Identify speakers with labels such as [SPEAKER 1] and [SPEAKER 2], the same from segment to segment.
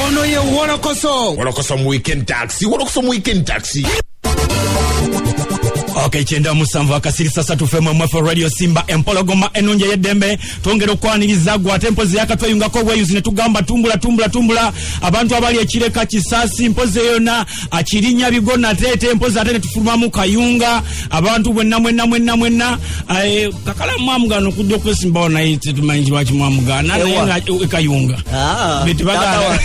[SPEAKER 1] Ono ye WOLOKOSO.
[SPEAKER 2] WOLOKOSO mu weekend taxi. WOLOKOSO mu weekend taxi.
[SPEAKER 1] Okay, chenda musanvu akasiri sasa tufemo mwefe radio Simba empologoma enunja yedembe tongero kwaniriza gwa tempozi yakatwayunga ko bweyuzi ne tugamba tumbula abantu abali ekireka kisasi mpoze yona akirinya bigona tete mpoze atene tufuluma mu kayunga abantu mwenna kakala mwamugano kudde kwesimba ona yite tumanyi wachi mwamugana naye kayunga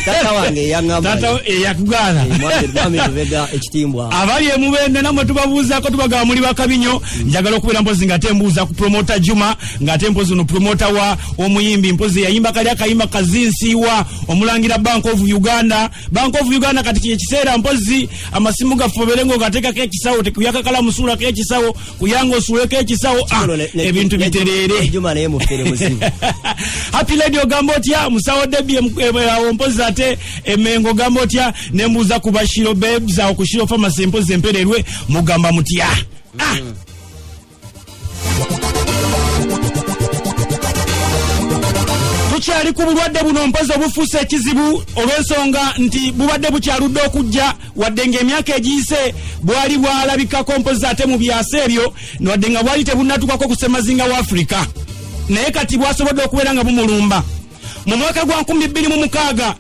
[SPEAKER 3] tata wange yangamba
[SPEAKER 1] tata yakugana
[SPEAKER 3] mwami tubega ekitimbwa
[SPEAKER 1] abali emubende namwe tubabuza ko tubaga muri bakabinyo njagala okubira mpozi nga tembuza ku promoter Juma nga tempozi no promoter wa omuyimbi mpozi yayimba kali akayimba kazinsiwa omulangira Bank of Uganda kati ekiseera mpozi amasimu gafoberengo gateka ke kisawo tekuyaka kala musula ke kisawo kuyango sule ke kisawo ebintu biterere
[SPEAKER 3] Juma naye mufere muzimu
[SPEAKER 1] Happy Lady Ogambotya musawo debi mpozi ate emengo Gambotya nembuza kubashiro babes okushiro pharmacy mpozi empererwe mugamba mutya tukyali ku bulwadde buno mpozi obufuuse ekizibu olw'ensonga nti bubadde bukyaludde okujja wadde ng'emyaka egiyise bwali bwalabikako mpozi ate mu byasa ebyo wadde nga bwali tebunnatukako ku ssemazinga wa Afrika naye kati bwasobodde okubeera nga bumulumba mu mwaka gwa 2006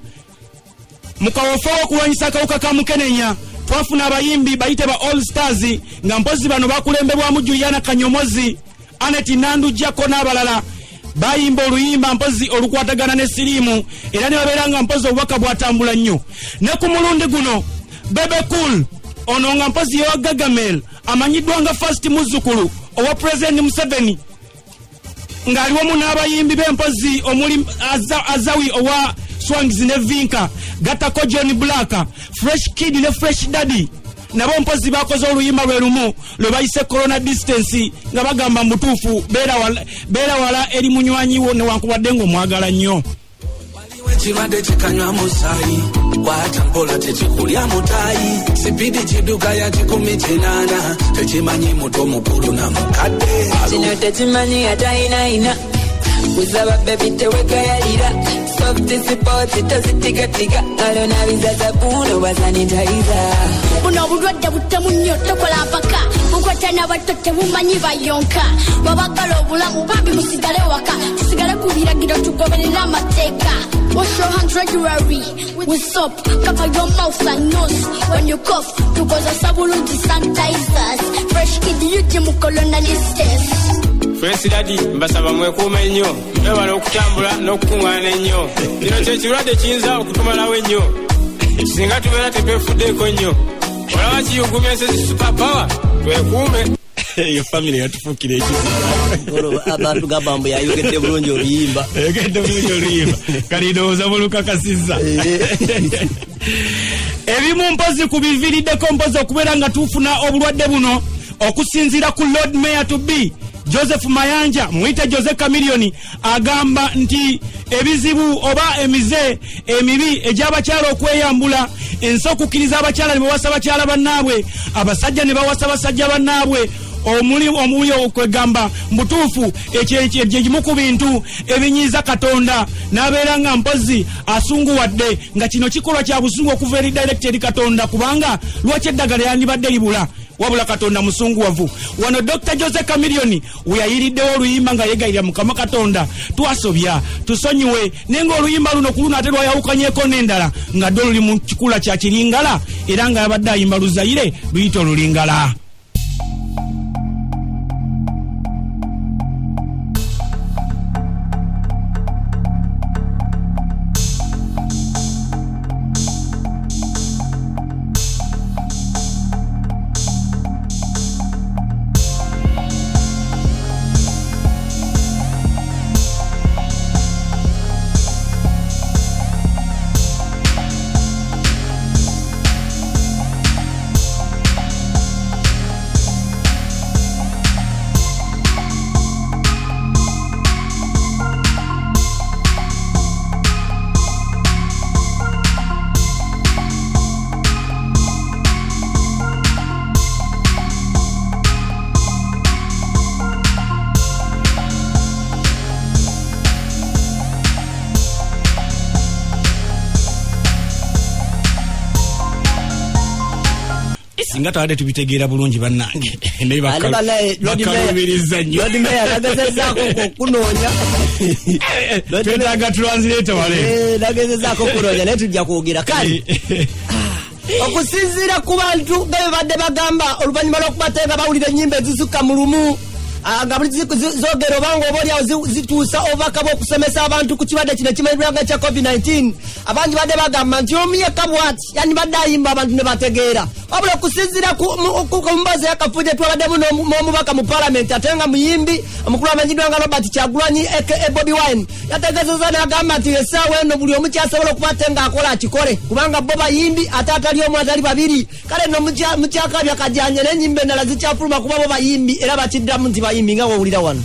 [SPEAKER 1] mu kaweefo w'okulwanyisa akawuka ka mukenenya twafuna abayimbi bayite ba All Stars nga mpozi bano bakulembebwamu Juliana Kanyomozi Aneti Nandujjako n'abalala bayimba oluyimba mpozi olukwatagana ne sirimu era ne babeeranga mpozi obubaka bwatambula nnyo ne ku mulundi guno Bebe Cool ono nga mpozi yewa Gagamel amanyiddwa nga first muzzukulu owa President Museveni ng'aliwo mu n'abayimbi b'empozi omuli Azawi owa Swangs ne Vinka Gatako John Black Fresh Kid ne Fresh Daddy nabo mpozi bakoze oluyimba lwe lumu lwe bayise corona distance nga bagamba mutuufu beera wala eri munywanyi wo newankubadde ng'omwagala nnyo
[SPEAKER 4] ekirwadde kikanywa musaayi kwata mpola tekikulya mutaayi sipidi kiduka ya 18 tekimanyi muto mukulu na mukadde
[SPEAKER 5] kino tekimanyi atayinaina kuzaba bebi tewegayalira soft support tozitiga alona bizaza buno bazanitaiza
[SPEAKER 6] buno obulwadde butemu nnyo tokola mpaka bukwata n'abato tebumanyi bayonka babagala obulamu bambi musigale waka tusigale ku biragiro tugoberera amateeka wash your hands regularly with soap cover your mouth and nose when you cough tukoza sabulungi sanitizers fresh kid yuji mu corona distance.
[SPEAKER 7] First Daddy mbasaba mwekuuma ennyo mwebala okutambula n'okukuŋŋaana ennyo kino kyekirwadde kiyinza okutumalawo ennyo singa tubeera tetwefuddeko nnyo olaba kiyugumya ensezi superpower twekuume
[SPEAKER 1] eyo family yatufuukira ekizibu
[SPEAKER 3] abantu gabambo yayogedde bulungi oluyimba
[SPEAKER 1] kali ndowooza bulukakasizza ebimu mpozi ku biviiriddeko mpozi okubeera nga tufuna obulwadde buno okusinziira ku Lord Mayor to be Joseph Mayanja mwite Jose Chameleone agamba nti ebizibu oba emize emibi egy'abakyala okweyambula ensi okukkiriza abakyala ne bawasa bakyala bannaabwe abasajja ne bawasa basajja bannaabwe omuli okwegamba mbutuufu ekyo ekimu ku bintu ebinyiiza Katonda n'abeera nga mpozi asunguwadde nga kino kikolwa kya busungu okuva eri director Katonda kubanga lwaki eddagala yandibadde libula wabula Katonda musunguwavu wano Dr. Jose Chameleone weyayiriddewo oluyimba nga yegayirira Mukama Katonda twasobya tusonyiwe nenga oluyimba luno kuluna ate lwayawukanyeko n'endala nga ddo luli mu kikula kya kiringala era nga yabadde ayimba luzayire luyita olulingala. singa tawade tubitegeera bulungi bannange naye bakalubiriza nnyo
[SPEAKER 3] Lord Mayor nagezezzaako okukunoonya
[SPEAKER 1] twetaaga translate wale
[SPEAKER 3] nagezezzaako okunoonya naye tujja kwogera kale okusinziira ku bantu nga bwe badde bagamba oluvannyuma lw'okubatenga bawulira ennyimba ezisukka mu lumu nga buli zogera obanga oba oliawo zituusa obubaka bw'okusomesa abantu ku kirwadde kino ekimanyiddwa kya COVID-19 abangi badde bagamba nti omu yekka bw'ati yani badde ayimba abantu ne bategeera wabula okusinziira ku mboozi y'akafuja twabaddemu n'omubaka mu palamenti ate nga muyimbi omukulu amanyiddwa nga Robert Kyagulanyi aka Bobi Wine yategezeza n'agamba nti essaawa eno buli omu kyasobola okuba ate ng'akola akikole kubanga bo bayimbi ate atali omu atali babiri kale nno mukyakabya kajjanye n'ennyimba endala zikyafuluma kuba bo bayimbi era bakiddamu nti bayimbi nga wawulira wano.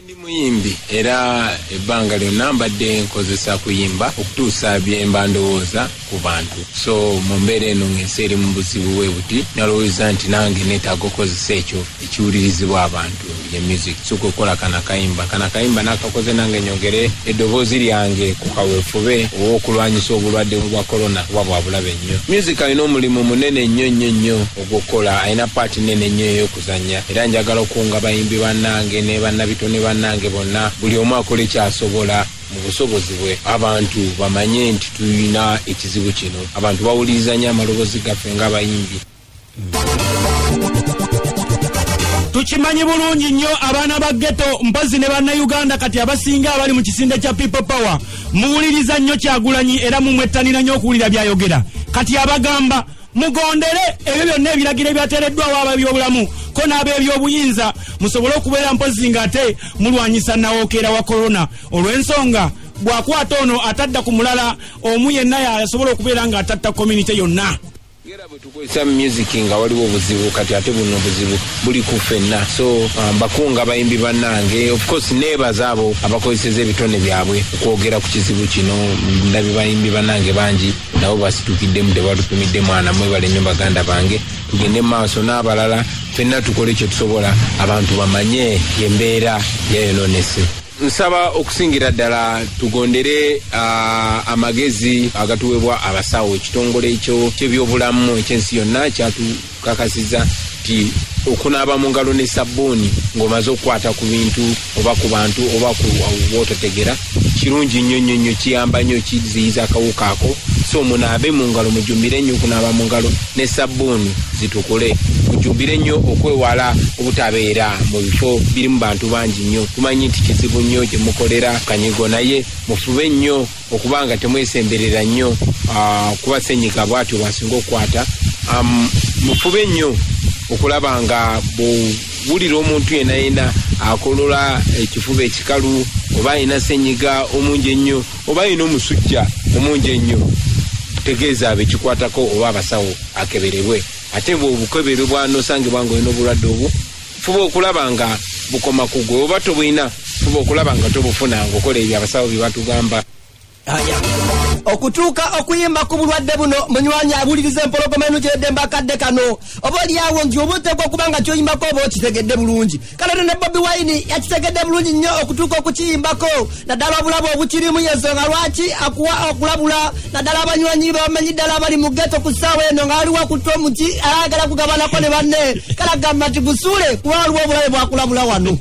[SPEAKER 8] Ndi muyimbi era ebbanga lyonna mbadde nkozesa kuyimba okutuusa byemba ndowooza ku bantu so mu mbeera eno ng'ensi eri mu buzibu bwe buti nalowooza nti nange neetaaga okukozesa ekyo ekiwulirizibwa abantu ye music so kukola kana kayimba nakakoze nange nyongere eddoboozi lyange ku kaweefube ow'okulwanyisa obulwadde bwa korona kuba bwa bulabe nnyo music alina omulimu munene nnyo ogw'okukola alina paati nene nnyo ey'okuzannya era njagala okuwunga bayimbi bannange ne bannabitone bannange bonna buli omu akola ekyasobola mu busobozi bwe abantu bamanye nti tulina ekizibu kino abantu bawulirizanya amaloboozi gaffe ng'abayimbi
[SPEAKER 1] tukimanyi bulungi nnyo abaana ba ghetto mpozi ne bannayuganda kati abasinga abali mu kisinde kya people power muwuliriza nnyo Kyagulanyi era mumwettanira nnyo okuwulira byayogera kati abagamba mugondere ebyo byonna ebiragiro ebyateereddwawo ababyobulamu ko n'abeebyobuyinza musobole okubeera mpozi ng'ate mulwanyisa nawookera wa korona olw'ensonga bw'akwata ono atadda ku mulala omu yenna yasobola okubeera ng'atatta community yonna
[SPEAKER 8] era bwe tukozesa music nga waliwo obuzibu kati ate buno obuzibu buli ku ffenna so bakunga abayimbi bannange of course neebaza abo abakozeseza ebitone byabwe okwogera ku kizibu kino ndabye bayimbi bannange bangi nabo basitukiddemu tebalupimidde mwana mwebale nnyo baganda bange tugende mu maaso n'abalala ffenna tukole kye tusobola abantu bamanye embeera yayononese nsaba okusingira ddala tugondere amagezi agatuweebwa abasawo ekitongole ekyo ky'ebyobulamu ekyensi yonna kyatukakasiza ti okunaaba mu ngalo ne sabbuuni ng'omaze okukwata ku bintu oba ku bantu oba ku woototegera kirungi nnyo kiyamba nnyo kiziyiza akawuka ako so munaabe mu ngalo mujumbire nnyo okunaaba mu ngalo ne sabbuuni zitukule mujumbire nnyo okwewala obutabeera mu bifo birimu bantu bangi nnyo tumanyi nti kizibu nnyo gye mukolera kanyigo naye mufube nnyo okubanga temwesemberera nnyo kuba ssenyiga bwatyo bwasinga okukwata mufube nnyo okulaba nga bwulira omuntu yenna akolola ekifuba ekikalu oba ayina ssenyiga omungi ennyo oba ayina omusujja omungi ennyo tegeeza abekikwatako oba abasawo akeberebwe ate bwobukeberebwa nosangibwa nga olina obulwadde obwo fuba okulaba nga bukoma ku gwe oba tobulina fuba okulaba nga tobufuna ngaokola ebyo abasawo bye batugamba
[SPEAKER 3] okutuuka okuyimba ku bulwadde buno munywanyi abuliriza empologoma eno kyeddemba akadde kano oba oliawo nti oba oteekwa okubanga kyoyimbako oba okitegedde bulungi kale ne Bobi Wine yakitegedde bulungi nnyo okutuuka okukiyimbako naddala obulabu obukirimu yensonga lwaki okulabula naddala abanywanyi babamanyi ddala abali mu ghetto ku ssaawa eno nga waliwo akutta omuti ayagala kugabanako ne banne kale agamba nti gusuule kuba waliwo obulabe bwakulabula wano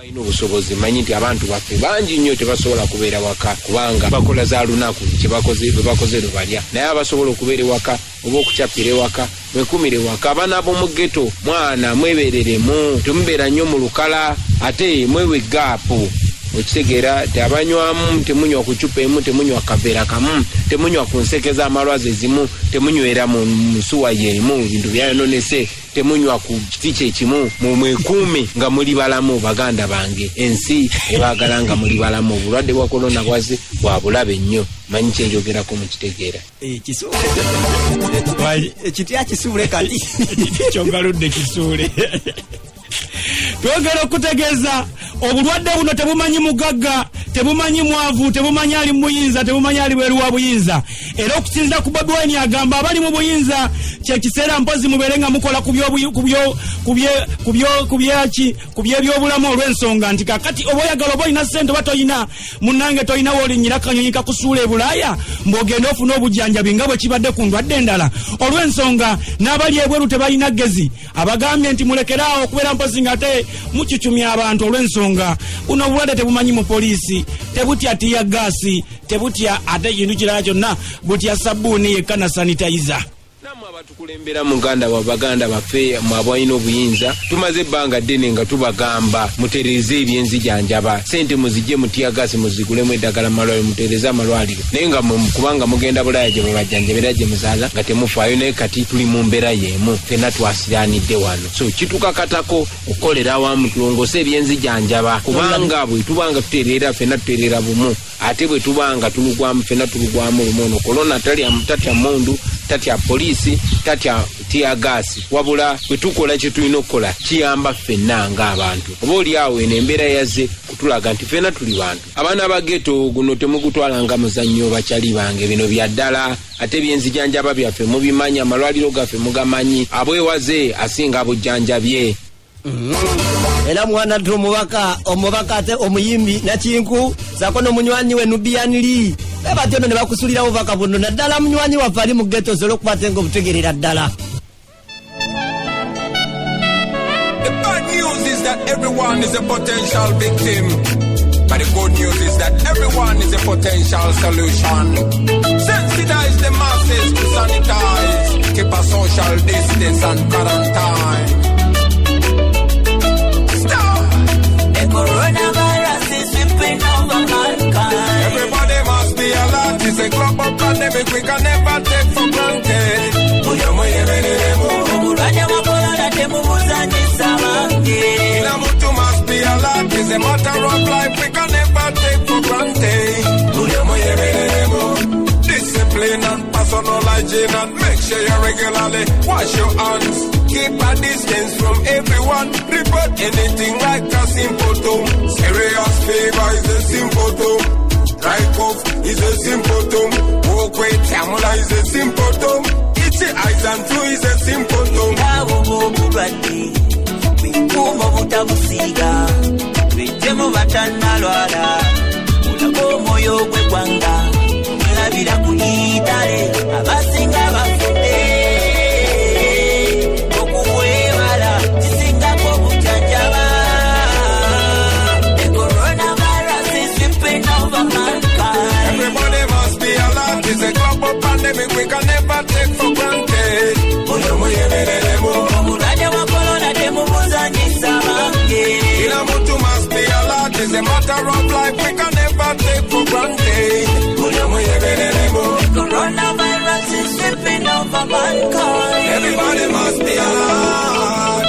[SPEAKER 8] balina obusobozi manyi nti abantu baffe bangi nnyo tebasobola kubeera waka kubanga bakola za lunaku bebakoze lubalya naye abasobola okubeera waka oba okucappira ewaka mwekumire waka abaana b'omu ghetto mwana mwebereremu temubeera nnyo mu lukala ate mwewe gaapu okitegeera teabanywamu temunywa ku cupa emu temunywa kaveera kamu temunywa ku nseke z'amalwazi ezimu temunywera mu nsuwa y'emu bintu byayononese temunywa ku kiti kyekimu mwekuume nga muli balamu baganda bange ensi ebaagala nga muli balamu obulwadde bwa korona bwaze bwa bulabe nnyo manyi kyenjogerako mukitegeera
[SPEAKER 3] ekitya kisuule kati
[SPEAKER 1] kyongaludde kisuule twogera okutegeeza obulwadde buno tebumanyi mugagga tebumanyi mwavu, tebumanyi ali muyinza, tebumanyi ali bweru wa buyinza. Era okusinzira ku Bobi Wine agamba abali mu buyinza kye kiseera mpozi muberenga mukola kuby'ebyobulamu olw'ensonga nti kakati oba oyagala oba olina ssente oba toyina munnange toyina woolinyira kanyonyi kakusuula e Bulaaya mbw'ogenda ofuna obujjanjabi nga bwe kibadde ku ndwadde endala olw'ensonga n'abali ebweru tebalina ggezi abagambye nti mulekeraawo okubeera mpozi nga te mucucumya abantu olw'ensonga buno obulwadde tebumanyi mu poliisi tebutya tiya gaasi tebutya ate ekintu kirala kyonna butya sabbuuni yekka na sanitayiza.
[SPEAKER 8] Namwe abatukulembera muganda wa baganda baffe mwabwalina obuyinza tumaze ebbanga ddene nga tubagamba mutereze ebyenzijanjaba sente muzijje mutiyagasi muzigulemu eddagala malwaliro mutereze amalwaliro naye nga kubanga mugenda Bulaaya gye mubajjanjabira gye muzaaza nga temufaayo naye kati tuli mu mbeera y'emu ffenna twasiranidde wano so kitukakatako okukolera awamu tulongose ebyenzijanjaba kubanga bwe tubanga tutereera ffenna tutereera bumu ate bwe tubanga tulugwamu ffenna tulugwamu lumu ono kolona tatya mundu tatya poliisi tatya tiyagasi wabula bwe tukola kye tulina okukola kiyamba ffenna ng'abantu oba oli awo eno embeera yazze kutulaga nti ffenna tuli bantu abaana ba geto guno temugutwala nga muzannyo bakyali bange bino bya ddala ate byenzijanjaba byaffe mubimanyi amalwaliro gaffe mugamanyi abwewaze asinga abujjanjabye.
[SPEAKER 3] Era mwana tu omubaka ate omuyimbi nakinku zako n'omunywanyi we Nubiyaniri batyo ne bakusulira obubaka buno naddala munywanyi waffe ali mu ghetto zolo kubatenga obutegerera ddala.
[SPEAKER 9] The bad news is that everyone is a potential victim, but the good news is that everyone is a potential solution. Sensitize the masses to sanitize, keep a social distance and quarantine.
[SPEAKER 10] Coronavirus is sweeping over mankind.
[SPEAKER 9] Everybody must be alert. It's a global pandemic we can never take for granted. Kila mtu must be alert. It's a matter of life we can never take for granted. Discipline and personal hygiene and make sure you regularly wash your hands. Keep a distance from everyone. Report anything like a symptom. Serious fever is a symptom. Dry cough is a symptom. Walk with camera is a symptom. Itchy eyes and flu is a symptom.
[SPEAKER 10] Bikumo butabusiga bitemo batanalwala ulako moyo gwegwanga mulabira kuyitale abasinga bafudde okuwewala kisinga ko bujanjaba. The coronavirus is sweeping over mankind.
[SPEAKER 9] Everybody must be alert. It's a global pandemic we can never take for granted.
[SPEAKER 10] Omulwadde wa corona temubuzanyisa bange.
[SPEAKER 9] Kila mtu must be alert. It's a matter of life we can never take for granted.
[SPEAKER 10] The coronavirus is sweeping over mankind.
[SPEAKER 9] Everybody must be alert.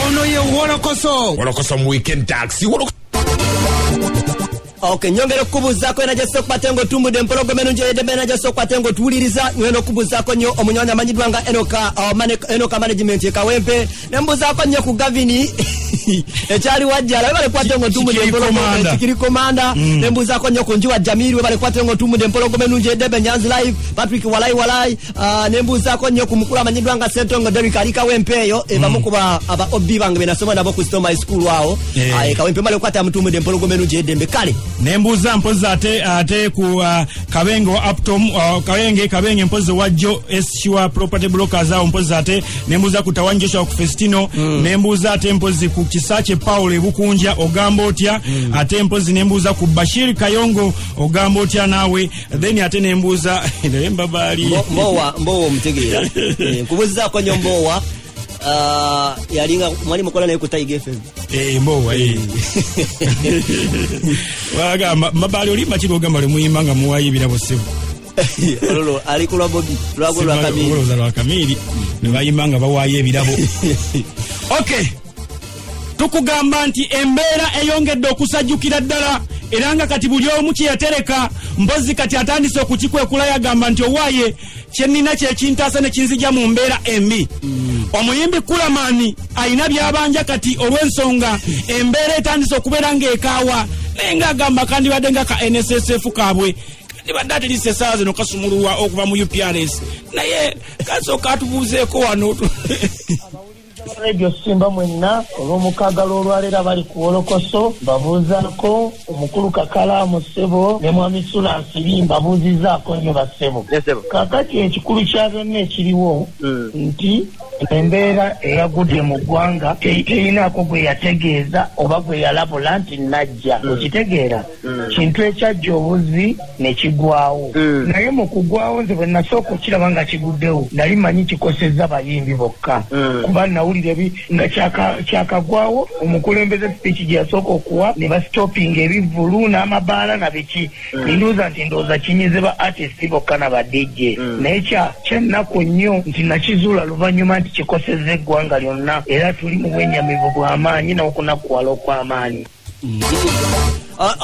[SPEAKER 2] Ono ye WOLOKOSO mu weekend taxi.
[SPEAKER 3] Okay, nyongera okubuzaako era gye sokwatengo otumbudde empologoma nungi edebe na gye sokwatengo tuwuliriza nyweno okubuzaako nnyo omunywanyi amanyiddwa nga Enoka management ekawempe ne mbuzaako nnyo ku gavini ekyali wajjala we balekwatengo otumbudde empologoma ekikiri komanda ne mbuzaako nnyo ku njuwa Jamiri we balekwatengo otumbudde empologoma nungi edebe Nyanzi live Patrick walai ne mbuzaako nnyo ku mukulu amanyiddwa nga Sentongo Derrick ali kawempe eyo ebamu kuba aba obi bange benasoma nabo ku Stoma High School awo kawempe balekwata mutumbudde empologoma nungi edembe kale
[SPEAKER 1] nembuza mpozi ate ku Kabenge Uptom Kabenge mpozi wajjo Eshiwa Property Brokers awo mpozi ate nembuza ku Tawanjosha ku Festino nembuza ate mpozi ku Kisache Paul ebukunja ogamba otya ate mpozi nembuza ku Bashir Kayongo ogamba otya nawe then ate nembuza mbabali
[SPEAKER 3] mbowa mtegeera kubuzaako nnyo mbowa yalinga mwali mukola naye ku Tiger FM
[SPEAKER 1] mbowa waga mabali oli machibo gamba le muyimba nga muwayi birabo sebo
[SPEAKER 3] lolo ali kula Bobi lwa kamili
[SPEAKER 1] ne bayimba nga bawayi ebirabo. Okay, tukugamba nti embeera eyongedde okusajjukira ddala era nga kati buli omu kyeyatereka mbozi kati atandise okukikwekula yagamba nti owaaye kyenina kyekintaasa ne kinzija mu mbeera embi. Omuyimbi Kulamani ayina byabanja kati olw'ensonga embeera etandise okubeera ng'ekaawa naye agamba kandi badde nga ka NSSF kabwe kandi badde ate lise essaawa zino kasumululwa okuva mu UPRS naye kasooka atubuuzeeko wano
[SPEAKER 11] Radio Simba mwenna olw'omukaagalo olwaleero bali ku Wolokoso babuuzaako omukulu Kakala Musebo ne Mwami Sulansi mbabuuzizaako nnyo bassebo kakati ekikulu kya byonna ekiriwo nti embeera eyagudde mu ggwanga terinaako gwe yategeeza oba gwe yalabula nti najja okitegeera kintu ekyajja obuzi ne kigwawo naye mu kugwawo nze bwe nasooka okiraba nga kiguddewo nali manyi kikosezza bayimbi bokka kuba nawulire nga kyakagwawo omukulembeze speech gye yasooka okuwa ne bastopinga ebivulu n'amabaala na biki ndowooza nti ndowooza kinyize ba artist bokka na ba DJ naye kyennaku nnyo nti nakizuula luvannyuma nti kikosezza eggwanga lyonna era tuli mu bwennyamivu bw'amaanyi n'okunakuwala okw'amaanyi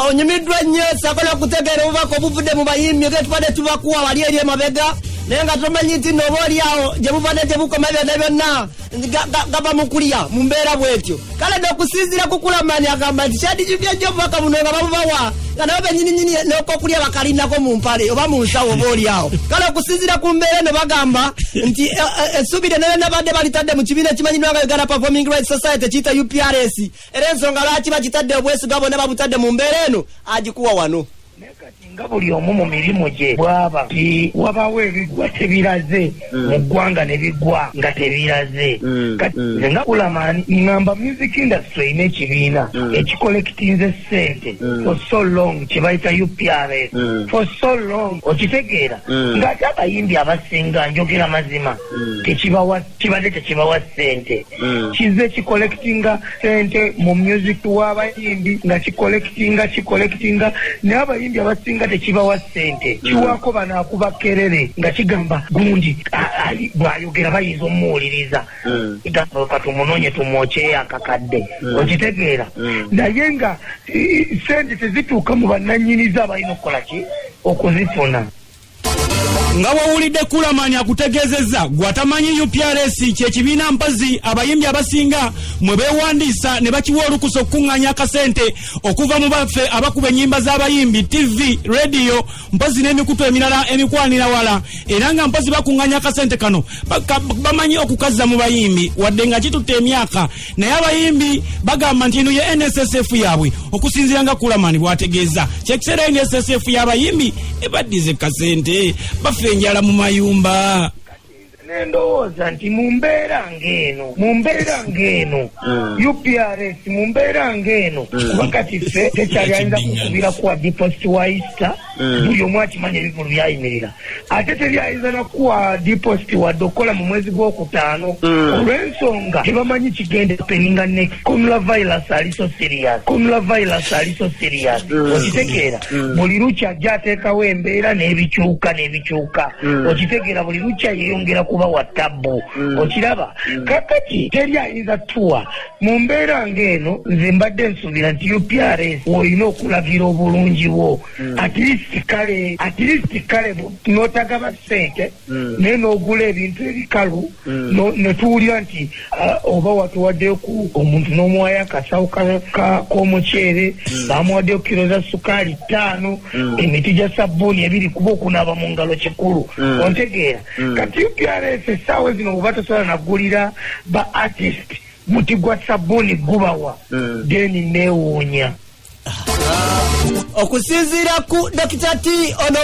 [SPEAKER 3] onyumiddwa nnyo sakola kutegeera obubaka obuvudde mu bayimbi ge tubadde tubakuwa wali eri emabega naye nga tomanyi nti nno oba oliawo gye buvadde gye bukoma byonna byonna gaba mu kulya mu mbeera bwetyo kale n'okusinziira ku Kulamani agamba nti kyandijubya nnyo obubaka buno nga babubawa nga nabo bennyininyini n'okokulya bakalinako mu mpale oba mu nsawo oba oliawo kale okusinziira ku mbeera eno bagamba nti essuubi lye nabyo badde balitadde mu kibiina ekimanyiddwa nga Uganda Performing Rights Society kiyita UPRS era ensonga lwaki bakitadde obwesiga bonna babutadde mu mbeera eno agikuwa wano
[SPEAKER 11] nga buli omu mu mirimu gye bwaba ti wabawo ebigwa tebiraze mu ggwanga ne bigwa nga tebiraze nze nga Kulamani ngamba music industry erina ekibiina ekikolekitinze ssente for so long kye bayita UPRS for so long okitegeera ng'ate abayimbi abasinga njogera mazima kibadde tekibawa ssente kize kikolekitinga ssente mu music w'abayimbi nga kikolekitinga naye abayimbi abasinga tekibawa ssente kiwaako banaakuba kerere nga kigamba gundi bw'ayogera bayinza omuwuliriza katumunoonye tumwokyeye akakadde okitegeera naye nga ssente tezituuka mu bannannyiniza abalina okukola ki okuzifuna
[SPEAKER 1] nga wawulidde Kulamani akutegeezezza gwatamanyi UPRS kyekibiina mpazi abayimbi abasinga mwe beewandiisa ne bakiwa olukusa okukuŋŋaanya akasente okuva mu baffe abakuba ennyimba z'abayimbi TV radio mpazi n'emikutu emirala emikwanira wala era nga mpazi bakuŋŋaanya akasente kano bamanyi okukazza mu bayimbi wadde nga kitutte emyaka naye abayimbi bagamba nti eno ye NSSF yaabwe okusinziira nga Kulamani bw'ategeeza kyekiseera NSSF y'abayimbi ebaddize kasente bafe enjala mu mayumba
[SPEAKER 11] ndowooza nti mu mbeera ng'eno UPRS mu mbeera ng'eno kuba kati ffe tekyali ayinza kukubira kuwa deposit wa Easter buli omu akimanya ebivulu byayimirira ate tebyayinza nakuwa deposit wadde okukola mu mwezi gw'okutaano olw'ensonga tebamanyi kigenda peninga next coronavirus ali so serious okitegeera buli lukya ajja ateekawo embeera n'ebikyuka okitegeera buli lukya yeyongera kuba wa tabbu okiraba kakati teri ayinza tuwa mu mbeera ng'eno nze mbadde nsuubira nti UPRS olina okulabira obulungi bwo at least kale n'otagaba ssente naye n'ogula ebintu ebikalu ne tuwulira nti oba watuwaddeyo omuntu n'omuwayo akasawo k'omuceere bamuwaddeyo kilo za sukaali 5 emiti gya sabbuuni 2 kuba okunaaba mu ngalo kikulu ontegeera kati UPRS essaawa zino bwe batasobola naggulira ba artist muti gwa sabbuuni gubawa deni neewuunya
[SPEAKER 3] okusinziira ku Dr. T ono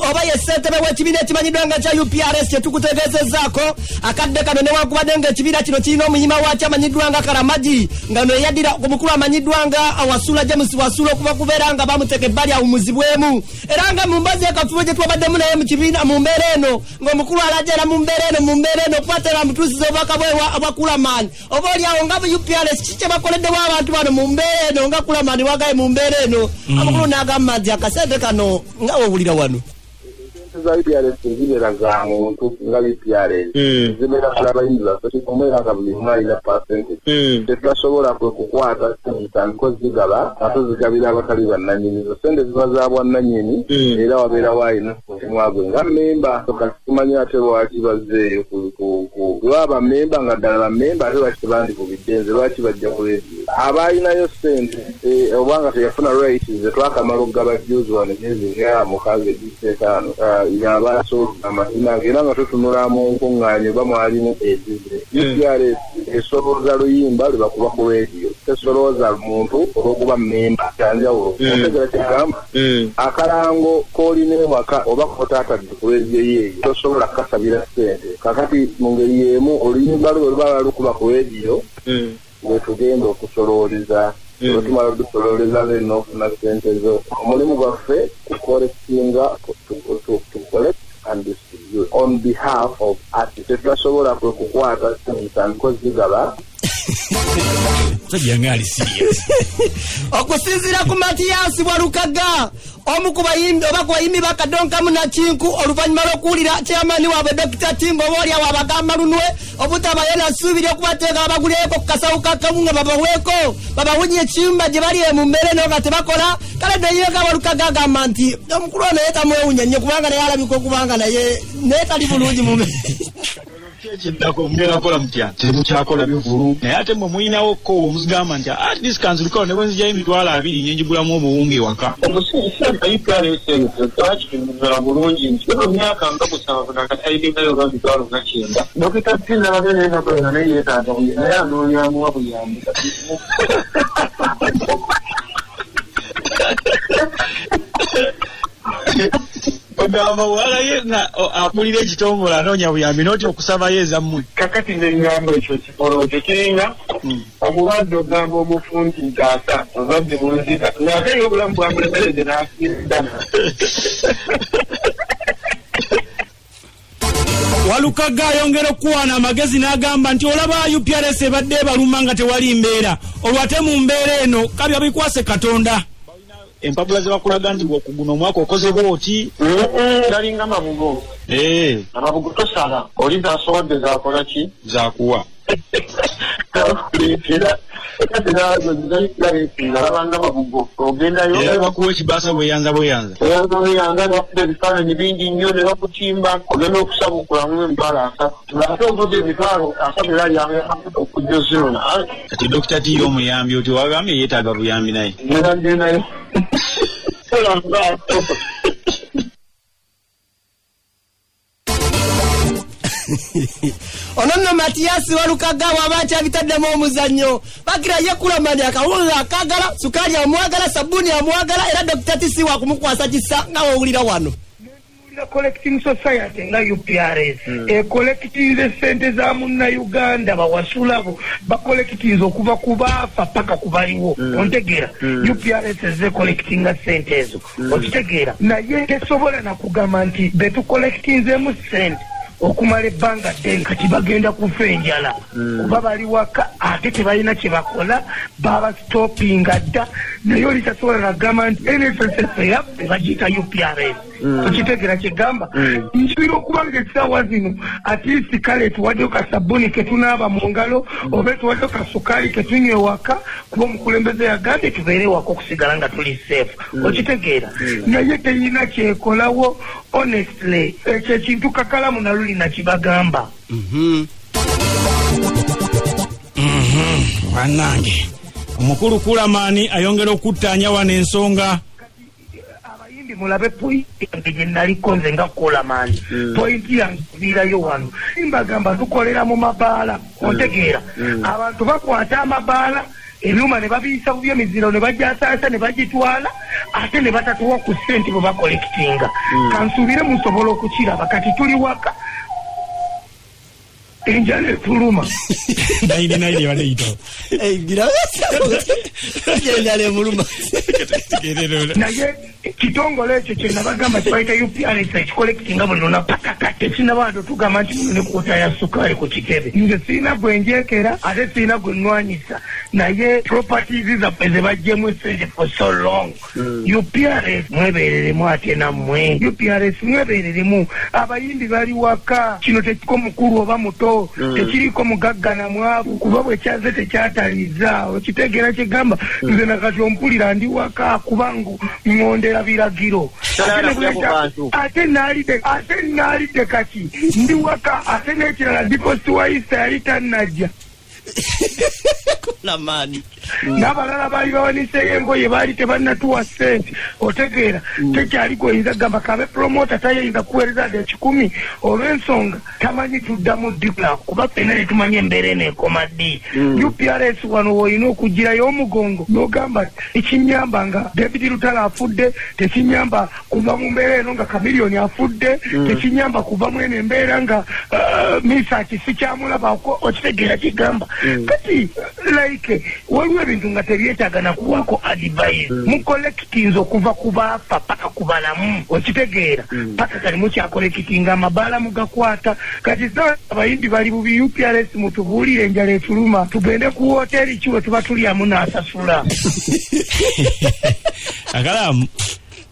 [SPEAKER 3] oba ye ssentebe w'ekibiina ekimanyiddwa nga kya UPRS kyetukutegeezezzaako akadde kano newankubadde ng'ekibiina kino kirina omunyima waakyo amanyiddwa nga Karamagi nga no eyaddira ku mukulu amanyiddwa nga Wasula James Wasula okuva kubeera nga bamuteeka ebbali awumuzibwemu era nga mu mbazi ekafubo gye twabaddemu naye mu kibiina mu mbeera eno ng'omukulu alajera mu mbeera eno okukwatira mutuusiza obubaka bwa Kulamani oba oliawo nga UPRS kiki kye bakoleddewo abantu bano mu mbeera eno nga Kulamani wagaye mu mbeera eno amakulu n'agamba nti akasente kano nga wawulira wano
[SPEAKER 12] za UPRS zibera za muntu nga UPRS zibera abayimbi baffe omwera nga buli mwali na pasente tetusobola kukwata ntandiko zigaba ate zigabira abatali bannannyini sente ziba za bwannannyini era wabeera waayina omwagwe nga mmemba tumanye ate lwaki bazzeeyo lwaba mmemba nga ddala bammemba ate lwaki tebandikubidde nze lwaki bajja ku leediyo abalinayo ssente obanga teyafuna rights zetwakamala okugaba juzi wano emyezi nga mukaaga egiseetaano yabasoza amazina ngera nga tutunula mu nkuŋŋaanyo oba mwalimu ezize UPRS esolooza luyimba lwe bakuba ku rediyo tesolooza muntu olw'okuba mmemba kyanjawulo otegera kigamba akalango k'olina ewaka oba kotaatadde ku rediyo yeeyo tosobola kukasabira ssente kakati mu ngeri y'emu oluyimba lwe luba lukuba ku rediyo wetugenda okusolooleza olwetumala tusolooleza leno ofuna ssente zo omulimu gwaffe kukolekitinga to collect and distribute on behalf of artists tetwasobola kwe kukwata ssente zigaba
[SPEAKER 3] okusinziira ku Matiyasi Walukaga omu ku bayimbi oba ku bayimbi bakadonkamu nakinku oluvannyuma lw'okuwulira chairman waabwe Dr. Timbo Oboolyawo abagamba lunwe obutaba yena asuubira okubateeka babaguleko ku kasawo kakamu nga babaweeko babawunye ekiyumba gye bali mu mbeera eno nga tebakola kale Dr. Walukaga agamba nti omukulu ono naye tamwewunya nnyo kubanga naye alabika okubanga naye tali bulungi mu
[SPEAKER 13] Chindako mgena kola mtia chimu chakola bivuru naye ate mwe muyinawo ko omuzigamba nti at this kanzulikawo ne bwenzi jayi mitwala abiri nyenjigulamu obuwunge waka
[SPEAKER 14] omusirisa ayipale sense twakimuzala bulungi nti emyaka nga kusaba nakatayidingayo nga mitwalo nga kyenda dokita Tinda babene nakola naye yeetaaga naye anoolyamu wabuyambi
[SPEAKER 13] ogamba wala yena akulira ekitongole anoonya buyambi noti okusaba yeeza mmwe
[SPEAKER 14] kakati neŋŋamba ekyo kikolo tekiringa omulwadde ogamba omufundi ntaasa obadde bunzika naate obulamu bwamulemerede n'afiiridana
[SPEAKER 1] Walukaga ayongera okuwaana amagezi n'agamba nti olaba UPRS ebadde baluma nga tewali mbeera olwate mu mbeera eno kabya bikwase Katonda
[SPEAKER 13] empapula ze bakulaga nti bw'okuguna omwaka okoze bw'oti
[SPEAKER 14] galinga amabugo amabugo tosala oli zaasowadde zaakola ki zakuwa
[SPEAKER 13] ogendayo bakuwa ekibaasa bweyanza
[SPEAKER 14] bakuba ebifaananyi bingi nnyo ne bakutimba ogenda okusabukulamu emitwalo 3 ate oguza emitwalo 3 era lyanga okujja ozirona
[SPEAKER 13] kati Dr. T omuyambi oti wagambye yeetaaga buyambi naye
[SPEAKER 14] nayo
[SPEAKER 3] onono Matiyasi Walukaga waba akyabitaddemu omuzannyo bakira ye kulamanya akawulira akagala sukaali amwagala sabbuuni amwagala era Dr. T si wakumukwasa kisa nga wowulira wano
[SPEAKER 11] collecting society nga UPRS collecting sente za Munnayuganda bawasulabo bacollecting okuva kubaafa paka kubaliwo ontegeera UPRS ze collecting sente ezo okitegeera naye tesobola nakugamba nti betu collecting zemu sente okumala ebbanga ddene kati bagenda kufa enjala kuba bali waka ate tebalina kye bakola baba stoppinga dda naye oli tasobola nagamba nti NSSF yaffe bagiyita UPRS okitegeera kyegamba nkiira okuba ng'essaawa zino atiisi kale tuwaddeyo kasabbuuni ketunaaba mu ngalo oba tuwaddeyo kasukaali ketunywa ewaka kuba omukulembeze yagambye tubeere ewaka okusigala nga tuli safe okitegeera naye teyina kyekolawo honestly ekyo ekintu kakalamu naluli nakibagamba
[SPEAKER 1] bannange omukulu Kulamani ayongera okuttaanya wano ensonga
[SPEAKER 11] abayimbi mulabe pointi yange gye naliko nze nga Kulamani pointi yange kuviirayo wano mbagamba tukolera mu mabaala ontegeera abantu bakwata amabaala ebyuma ne babiyisa ku by'emiziro ne bajyasaasa ne bagitwala ate ne batatuwa ku ssente bwe bakolekitinga kansuubire musobola okukiraba kati tuli waka enjala etuluma
[SPEAKER 1] naine baleito
[SPEAKER 3] enjala emuluma
[SPEAKER 11] naye kitongole ekyo kye nabagamba kibayita UPRS ekikolekitinga buli lunaku pakaka tekinabado tugamba nti ne kuota ya sukaali ku kikebe nze sirina gwe njekera ate sirina gwe nnwanyisa naye properties zaffe ze bajjemu essente for so long UPRS mwebereremu ate nammwe UPRS mwebereremu abayimbi bali waka kino tekiko mukulu oba muto tekiriko mugagga na mwavu kuba bwe kyaze tekyataliza okitegeera kyegamba nze nakati ompulira ndi waka kubanga ngondera biragiro ate naalidde kati ndi waka ate n'ekirala deposit wa Easter yali tannajja
[SPEAKER 3] Kulamani.
[SPEAKER 11] N'abalala baali bawanise engoye baali tebannatuwa ssente otegeera tekyali goyinza gamba kabe promota tayinza kuweereza de 10 olw'ensonga tamanyi tuddamu dipla kuba ffenna ne tumanyi embeera eno ekoma ddi UPRS wano woolina okugirayo omugongo n'ogamba ekinyamba nga David Lutala afudde tekinyamba kuva mu mbeera eno nga Kamiliyoni afudde tekinyamba kuva mu eno embeera nga Misa Kisikyamulaba okitegeera kigamba kati like waliwo ebintu nga tebyetaaga na kuwako advice mu collectinze okuva ku baafa paka ku balamu okitegeera paka kalimu kyakolekitinga amabaala mugakwata kati abayimbi bali bubi UPRS mutubuulire enjala etuluma tugende ku hoteri kiwe tuba tulyamu n'asasula akalamu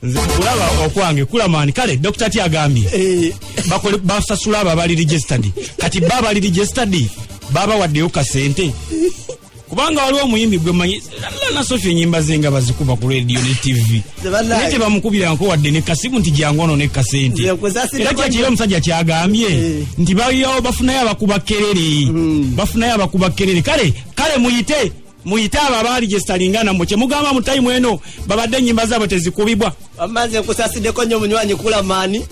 [SPEAKER 11] nze kulaba okwange kulamani kale Dr. Tyagambye basasula abo abali registered kati baba bali registered baba waddeyo kasente kubanga waliwo omuyimbi gwe manyi na Sophie nyimba zenga bazikuba ku radio ne TV nete bamukubira nko wadde ne kasimu nti jangono ne kasente era kyakira omusajja kyagambye nti bayo bafunayo abakuba kerere kale muyite aba bali gestaringana mu kyemugamba mu time eno babadde nyimba zabo tezikubibwa
[SPEAKER 3] amaze kusasideko nnyo munywanyi Kulamani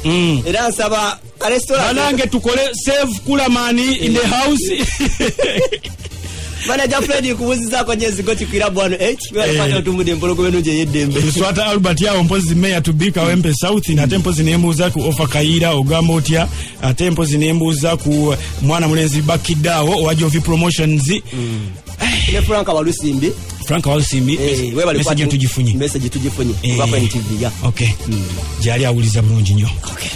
[SPEAKER 3] era nsaba restaurant
[SPEAKER 11] nange tukole save Kulamani in the house
[SPEAKER 3] Manager Freddy kubuzizaako nyezi goti kirabu wano wala tumude mpologo beno je yeddembe
[SPEAKER 11] Tuswata Albert yao mpozi meya tubika wempe South na tempo zinembuza ku ofa Kaira ogamba otya tempo zinembuza ku mwana mulenzi Bakiddawo owajovi promotions
[SPEAKER 3] ne Frank Walusimbi
[SPEAKER 11] message tugifunye
[SPEAKER 3] kuva kwa NTV ya
[SPEAKER 11] okay jali awuliza bulungi nnyo
[SPEAKER 3] okay.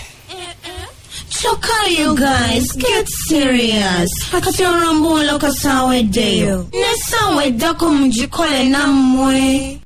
[SPEAKER 6] So come you guys, get serious. Hakati orambo WOLOKOSO aweddeyo. Ne sawe dako mujikole namwe.